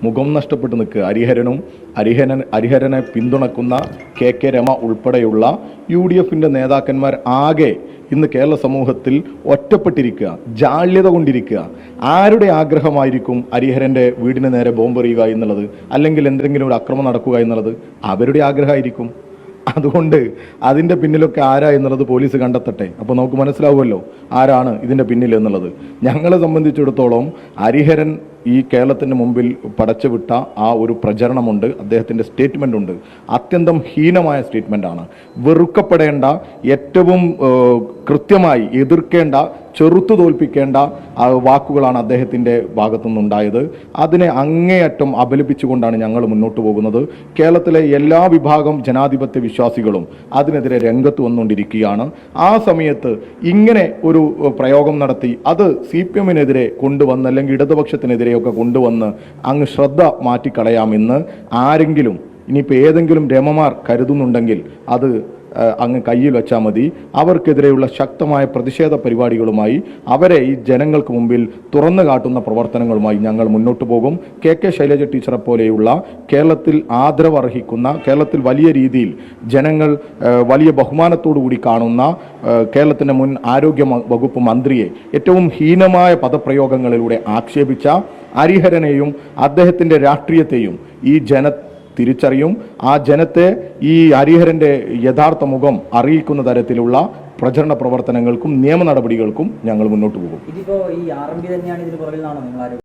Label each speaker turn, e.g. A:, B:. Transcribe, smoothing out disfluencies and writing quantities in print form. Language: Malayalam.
A: മുഖം നഷ്ടപ്പെട്ട് നിൽക്കുക. ഹരിഹരനെ പിന്തുണക്കുന്ന കെ രമ ഉൾപ്പെടെയുള്ള UDFിൻ്റെ നേതാക്കന്മാർ ആകെ ഇന്ന് കേരള സമൂഹത്തിൽ ഒറ്റപ്പെട്ടിരിക്കുക, ജാള്യത കൊണ്ടിരിക്കുക. ആരുടെ ആഗ്രഹമായിരിക്കും ഹരിഹരൻ്റെ വീടിന് നേരെ ബോംബെറിയുക എന്നുള്ളത്, അല്ലെങ്കിൽ എന്തെങ്കിലും ഒരു അക്രമം നടക്കുക എന്നുള്ളത്? അവരുടെ ആഗ്രഹമായിരിക്കും. അതുകൊണ്ട് അതിൻ്റെ പിന്നിലൊക്കെ ആരാ എന്നുള്ളത് പോലീസ് കണ്ടെത്തട്ടെ. അപ്പോൾ നമുക്ക് മനസ്സിലാവുമല്ലോ ആരാണ് ഇതിൻ്റെ പിന്നിൽ എന്നുള്ളത്. ഞങ്ങളെ സംബന്ധിച്ചിടത്തോളം ഹരിഹരൻ ഈ കേരളത്തിന് മുമ്പിൽ പടച്ചുവിട്ട ആ ഒരു പ്രചരണമുണ്ട്, അദ്ദേഹത്തിൻ്റെ സ്റ്റേറ്റ്മെൻ്റ് ഉണ്ട്. അത്യന്തം ഹീനമായ സ്റ്റേറ്റ്മെൻ്റാണ്. വെറുക്കപ്പെടേണ്ട, ഏറ്റവും കൃത്യമായി എതിർക്കേണ്ട, ചെറുത്തു തോൽപ്പിക്കേണ്ട വാക്കുകളാണ് അദ്ദേഹത്തിൻ്റെ ഭാഗത്തുനിന്നുണ്ടായത്. അതിനെ അങ്ങേയറ്റം അപലപിച്ചുകൊണ്ടാണ് ഞങ്ങൾ മുന്നോട്ട് പോകുന്നത്. കേരളത്തിലെ എല്ലാ വിഭാഗം ജനാധിപത്യ വിശ്വാസികളും അതിനെതിരെ രംഗത്ത് വന്നുകൊണ്ടിരിക്കുകയാണ്. ആ സമയത്ത് ഇങ്ങനെ ഒരു പ്രയോഗം നടത്തി അത് CPMനെതിരെ കൊണ്ടുവന്ന്, അല്ലെങ്കിൽ ഇടതുപക്ഷത്തിനെതിരെയൊക്കെ കൊണ്ടുവന്ന് അങ്ങ് ശ്രദ്ധ മാറ്റിക്കളയാമെന്ന് ആരെങ്കിലും, ഇനിയിപ്പോൾ ഏതെങ്കിലും രമമാർ കരുതുന്നുണ്ടെങ്കിൽ അത് അങ്ങ് കയ്യിൽ വെച്ചാൽ മതി. അവർക്കെതിരെയുള്ള ശക്തമായ പ്രതിഷേധ പരിപാടികളുമായി, അവരെ ഈ ജനങ്ങൾക്ക് മുമ്പിൽ തുറന്നു കാട്ടുന്ന പ്രവർത്തനങ്ങളുമായി ഞങ്ങൾ മുന്നോട്ട് പോകും. KK ശൈലജ ടീച്ചറെ പോലെയുള്ള കേരളത്തിൽ ആദരവർഹിക്കുന്ന, കേരളത്തിൽ വലിയ രീതിയിൽ ജനങ്ങൾ വലിയ ബഹുമാനത്തോടുകൂടി കാണുന്ന കേരളത്തിൻ്റെ മുൻ ആരോഗ്യ വകുപ്പ് മന്ത്രിയെ ഏറ്റവും ഹീനമായ പദപ്രയോഗങ്ങളിലൂടെ ആക്ഷേപിച്ച ഹരിഹരനെയും അദ്ദേഹത്തിൻ്റെ രാഷ്ട്രീയത്തെയും ഈ തിരിച്ചറിയും. ആ ജനത്തെ ഈ ഹരിഹരൻ്റെ യഥാർത്ഥ മുഖം അറിയിക്കുന്ന തരത്തിലുള്ള പ്രചരണ പ്രവർത്തനങ്ങൾക്കും നിയമ നടപടികൾക്കും ഞങ്ങൾ മുന്നോട്ട് പോകും.
B: ഇതിപ്പോ ഈ RMB തന്നെയാണ് ഇതിന് പുറകിൽ നിന്നാണോ നിങ്ങൾ